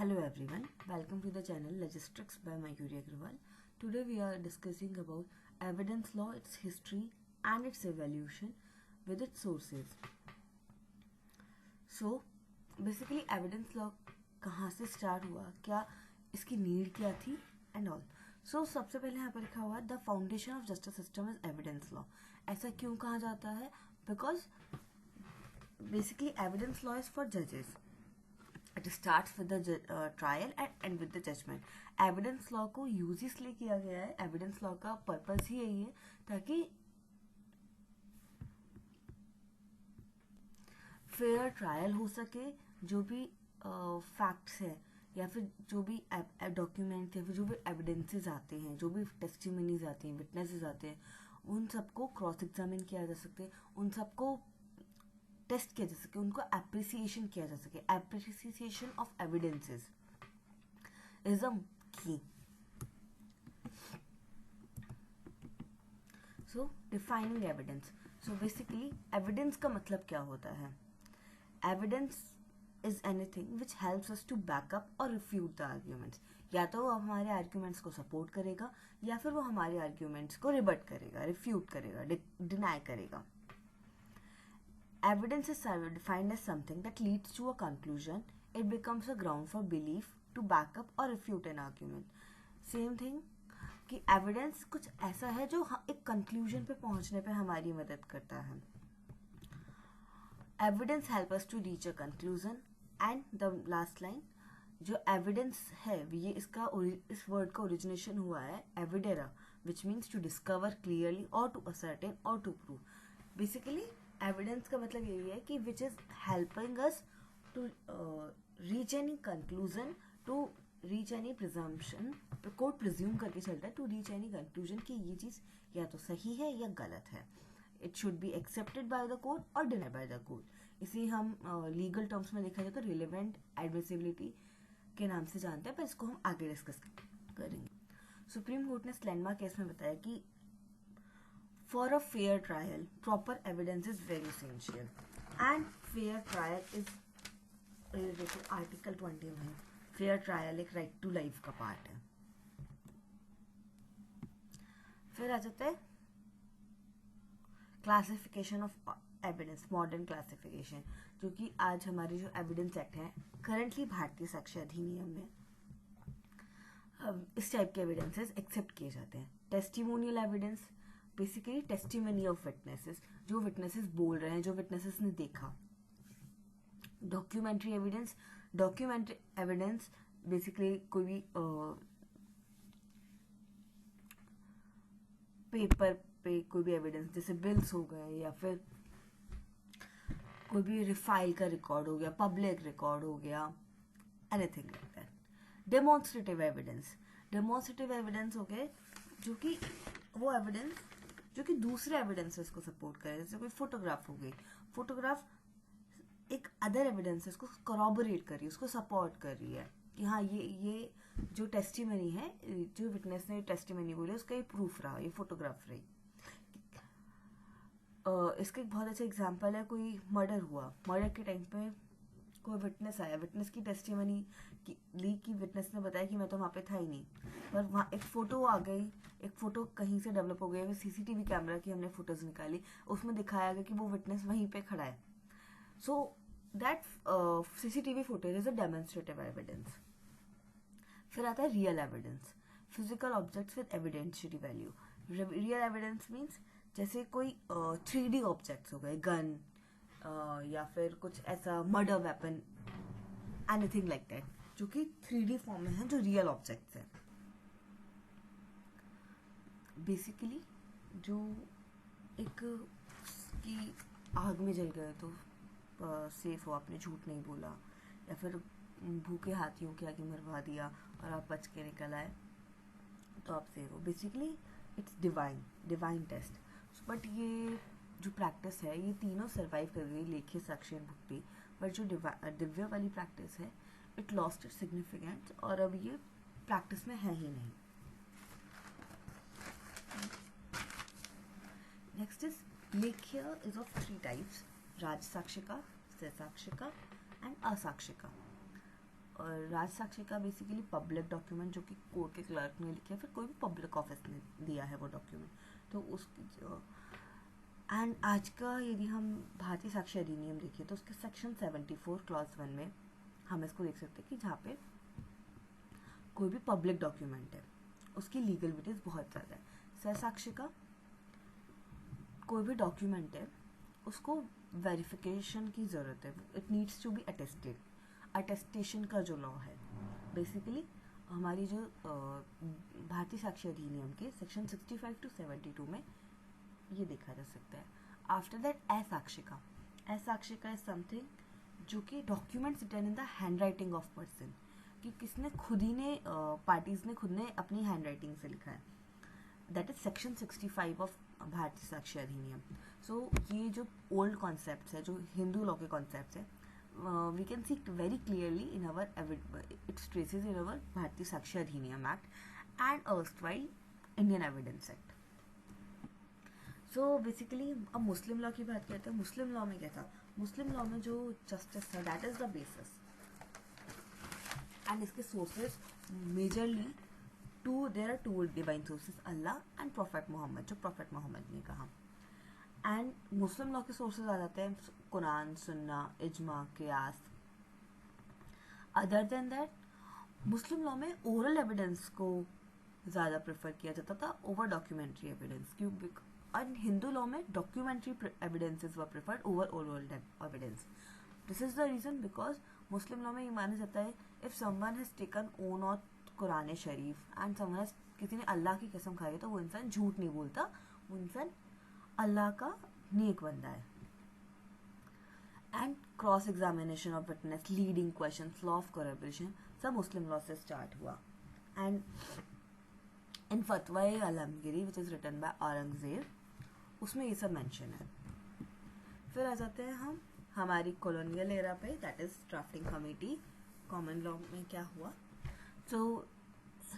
Hello everyone, welcome to the channel Logistics by Mayuri Agrawal. Today we are discussing about evidence law, its history and its evolution with its sources. So basically evidence law कहाँ से start हुआ, क्या इसकी need क्या थी and all. So सबसे पहले यहाँ पर लिखा हुआ है the foundation of justice system is evidence law. ऐसा क्यों कहा जाता है? Because basically evidence law is for judges. It starts with the trial and end with the judgment. Evidence law को यूज इसलिए किया गया है, एविडेंस लॉ का पर्पस ही यही है ताकि फेयर ट्रायल हो सके. जो भी फैक्ट्स है या फिर जो भी डॉक्यूमेंट या फिर जो भी एविडेंसेस आते हैं, जो भी टेस्टिमनीज आते हैं, विटनेसेस आते हैं, उन सबको क्रॉस एग्जामिन किया जा सकते, उन सबको टेस्ट किया जा सके, उनको एप्रिसिएशन किया जा सके. Appreciation of evidences is a key. So defining evidence. So basically evidence का मतलब क्या होता है? Evidence is anything which helps us to back up और रिफ्यूट द आर्ग्यूमेंट्स. या तो वो हमारे आर्ग्यूमेंट्स को सपोर्ट करेगा या फिर वो हमारे आर्ग्यूमेंट्स को रिबट करेगा, रिफ्यूट करेगा, डिनाई करेगा. Evidence is defined as something that leads to a conclusion. It becomes a ground for belief to back up or refute an argument. Same thing कि evidence कुछ ऐसा है जो एक conclusion पे पहुंचने पे हमारी मदद करता है. Evidence help us to reach a conclusion. And the last line, जो evidence है ये इसका इस word का origination हुआ है evidere, which means to discover clearly or to ascertain or to prove. Basically evidence का मतलब यही है कि which is helping us to reach any conclusion, to reach any presumption. Court presume करके चलता है टू रीच एनी कंक्लूजन कि ये चीज़ या तो सही है या गलत है. It should be accepted by the court और डिनाइड बाय द कोर्ट. इसे हम लीगल टर्म्स में देखा जाए तो रिलेवेंट एडमिसिबिलिटी के नाम से जानते हैं, पर इसको हम आगे डिस्कस करेंगे. सुप्रीम कोर्ट ने स्लेंडमा केस में बताया कि for a fair trial, proper evidence is very essential. And fair trial is related to Article 21. Fair trial एक right to life का पार्ट है. फिर आ जाता है classification of evidence, modern classification, जो कि आज हमारे जो एविडेंस एक्ट है करंटली भारतीय साक्ष्य अधिनियम में इस टाइप के एविडेंसेस एक्सेप्ट किए जाते हैं. Testimonial evidence, basically testimony of witnesses, जो विटनेसेस बोल रहे हैं, जो विटनेसेस ने देखा. Documentary evidence, documentary evidence basically कोई भी पेपर पे कोई भी एविडेंस, जैसे बिल्स हो गए या फिर कोई भी रिफाइल का रिकॉर्ड हो गया, पब्लिक रिकॉर्ड हो गया, anything like that. Demonstrative evidence, demonstrative evidence हो गए जो कि वो एविडेंस जो कि दूसरे एविडेंसेस को सपोर्ट करे. जैसे कोई फोटोग्राफ हो गई, फोटोग्राफ एक अदर एविडेंसेस को करॉबोरेट कर रही है, उसको सपोर्ट कर रही है कि हाँ ये जो टेस्टिमनी है, जो विटनेस ने टेस्टिमनी बोली उसका ये प्रूफ रहा, ये फोटोग्राफ रही. इसका एक बहुत अच्छा एग्जांपल है, कोई मर्डर हुआ, मर्डर के टाइम पे कोई विटनेस आया, विटनेस की टेस्टिमनी ली कि विटनेस ने बताया कि मैं तो वहाँ पे था ही नहीं, पर वहाँ एक फ़ोटो आ गई, एक फ़ोटो कहीं से डेवलप हो गई, वो सीसीटीवी कैमरा की हमने फ़ोटोज़ निकाली, उसमें दिखाया गया कि वो विटनेस वहीं पे खड़ा है. So that CCTV footage is a demonstrative evidence. फिर आता है real evidence, physical objects with evidentiary value. Real evidence means जैसे कोई 3D ऑब्जेक्ट्स हो गए, गन या फिर कुछ ऐसा murder weapon, anything like that, जो कि 3D फॉर्म में है, जो रियल ऑब्जेक्ट्स हैं. बेसिकली जो एक की आग में जल गए तो सेफ हो, आपने झूठ नहीं बोला, या फिर भूखे हाथियों के आगे मरवा दिया और आप बच के निकल आए तो आप सेफ हो. Basically it's divine test. But ये जो प्रैक्टिस है ये तीनों सर्वाइव कर गई, लेखी, साक्षी एंड भुक्ति. बट जो दिव्य वाली प्रैक्टिस है इट लॉस्ट इट्स सिग्निफिकेंस और अब ये प्रैक्टिस में है ही नहीं. नेक्स्ट इज लेख्य इज ऑफ 3 टाइप्स, राजसाक्षिका, सहसाक्षिका एंड असाक्षिका. राज साक्षिका बेसिकली पब्लिक डॉक्यूमेंट जो कि कोर्ट के क्लर्क ने लिखा है, फिर कोई भी पब्लिक ऑफिस ने दिया है वो डॉक्यूमेंट, तो उसकी एंड आज का यदि हम भारतीय साक्ष्य अधिनियम देखिए तो उसके सेक्शन 74 क्लॉज 1 में हम इसको देख सकते हैं कि जहाँ पे कोई भी पब्लिक डॉक्यूमेंट है उसकी लीगलिटीज बहुत ज़्यादा है। सहसाक्षिका कोई भी डॉक्यूमेंट है उसको वेरिफिकेशन की ज़रूरत है, it needs to be attested. Attestation का जो लॉ है बेसिकली हमारी जो भारतीय साक्ष्य अधिनियम के सेक्शन 65 to 72 में ये देखा जा सकता है। आफ्टर दैट असाक्षिका, असाक्षिका इज समथिंग जो कि documents written in the handwriting of person, कि किसने खुद ही ने पार्टीज ने खुद ने अपनी हैंड राइटिंग से लिखा है, दैट इज सेक्शन 65 ऑफ भारतीय साक्ष्य अधिनियम। सो ये जो ओल्ड कॉन्सेप्ट्स है, जो हिंदू लॉ के कॉन्सेप्ट्स है, we can see very clearly in our its traces in our भारतीय साक्ष्य अधिनियम act and erstwhile Indian Evidence Act. So basically अब मुस्लिम लॉ की बात करते हैं। मुस्लिम लॉ में क्या था, मुस्लिम लॉ में जो जस्टिस था that is the basis, and इसके sources majorly there are two divine sources, Allah and prophet Mohammed, जो प्रॉफेट मोहम्मद ने कहा। एंड मुस्लिम लॉ के सोर्सेज आ जाते हैं कुरान, सुन्ना, इजमा, कियास। Other than that Muslim law में ओरल एविडेंस को ज़्यादा प्रेफर किया जाता था ओवर डॉक्यूमेंट्री एविडेंस, क्यों? और हिंदू लॉ में documentary evidences were preferred over oral evidence. This is the reason because Muslim law में ये माना जाता है if someone has taken oath of Quran Sharif and someone has, किसी ने अल्लाह की कसम खाई है तो वो इंसान झूठ नहीं बोलता, वो इंसान अल्लाह का नेक बंदा है। And cross examination of witness, leading question, law of collaboration सब मुस्लिम लॉ से स्टार्ट हुआ। And in Fatawa Alamgiri which is written by Aurangzeb, उसमें ये सब मेंशन है। फिर आ जाते हैं हम हमारी कॉलोनियल एरा पे, that is drafting committee. Common law में क्या हुआ, so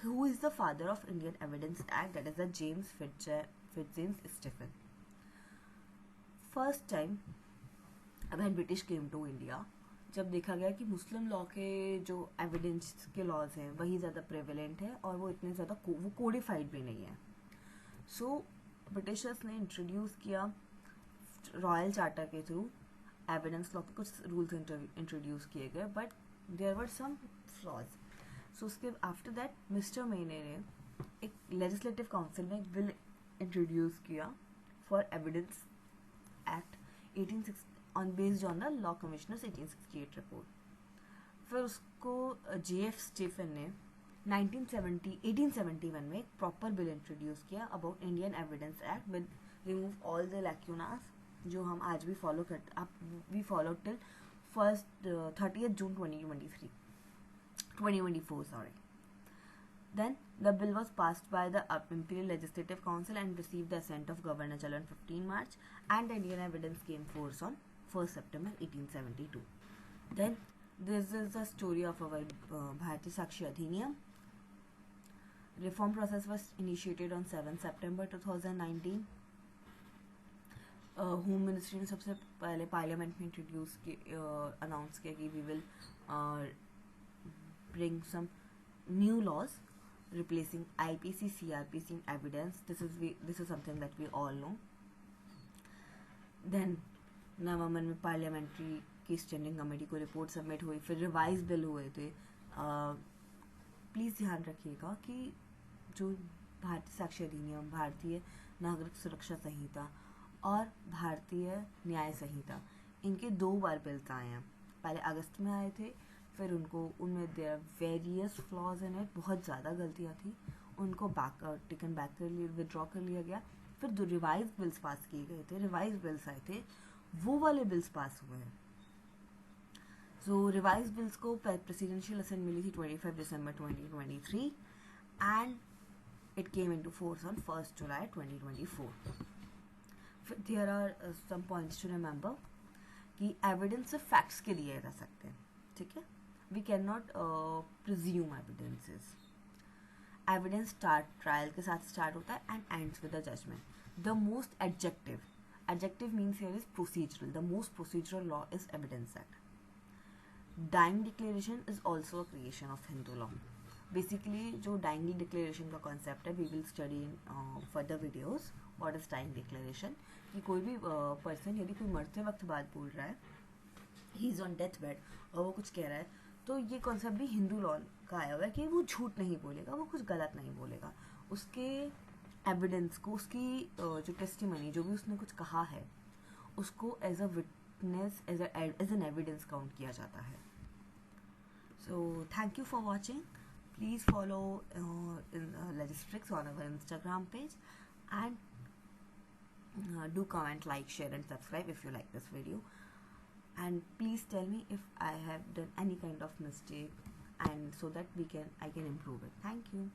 who is the father of Indian evidence act, that is the James Fitzjames Stephen. First time when British came to India, जब देखा गया कि मुस्लिम लॉ के जो एविडेंस के लॉज हैं वही ज़्यादा प्रेवलेंट है और वो इतने ज़्यादा वो कोडिफाइड भी नहीं है। सो ब्रिटिशर्स ने इंट्रोड्यूस किया रॉयल चार्टर के थ्रू एविडेंस लॉ के कुछ रूल्स इंट्रोड्यूस किए गए, but there were some flaws. So उसके आफ्टर दैट मिस्टर मेने ने एक लेजिस्लेटिव काउंसिल में एक बिल इंट्रोड्यूस किया for evidence act 1860 on based on the law commissioner's 1868 report. फिर उसको JF स्टीफन ने 1871 में एक प्रॉपर बिल इंट्रोड्यूस किया about Indian evidence act with remove all the lacunas जो हम आज भी फॉलो करते, अब we follow till 30th June 2024 sorry. Then the bill was passed by the Imperial Legislative Council and received the assent of Governor General on 15 March, and the Indian evidence came force on 1st September 1872. Then this is the story of our Bharatiya Sakshi Adhiniyam. Reform process was initiated on 7 September 2019. Home ministry ने सबसे पहले parliament में introduce announce किया कि we will bring some new laws replacing IPC, CRPC in evidence. This is something that we all know. Then नवंबर में parliamentary की standing committee को report submit हुई, फिर रिवाइज बिल हुए थे। प्लीज़ ध्यान रखिएगा कि जो भारतीय साक्ष्य अधिनियम, भारतीय नागरिक सुरक्षा संहिता और भारतीय न्याय संहिता, इनके 2 बार बिल्स आए हैं। पहले अगस्त में आए थे, फिर उनमें there are various flaws in it, बहुत ज़्यादा गलतियाँ थी, उनको टेकन बैक कर लिया, विदड्रॉ कर लिया गया। फिर 2 रिवाइज बिल्स पास किए गए थे, रिवाइज बिल्स आए थे, वो वाले बिल्स पास हुए हैं। सो रिवाइज बिल्स को प्रेसिडेंशियल असेंट मिली थी 25 दिसंबर 2023 and it came into force on 1 जुलाई 2024। There are some points to remember कि एविडेंस सिर्फ फैक्ट्स के लिए रह सकते हैं, ठीक है? We cannot presume evidences. Evidence trial के साथ स्टार्ट होता है and ends with the judgment. The most adjective means here is procedural. The most procedural law is Evidence Act. Dying declaration is also a creation of Hindu law. Basically जो dying declaration का concept है, we will study in further videos what is dying declaration. कि कोई भी person यदि कोई मरते वक्त बात बोल रहा है, he is on death bed और वो कुछ कह रहा है, तो ये कॉन्सेप्ट भी हिंदू लॉ का आया हुआ है कि वो झूठ नहीं बोलेगा, वो कुछ गलत नहीं बोलेगा. उसके एविडेंस को, उसकी जो टेस्टिमनी, जो भी उसने कुछ कहा है, उसको as a witness, as an evidence count किया जाता है. So thank you for watching. Please follow Legistrix on our Instagram page, and do comment, like, share and subscribe if you like this video. And please tell me if I have done any kind of mistake, and so that I can improve it. Thank you.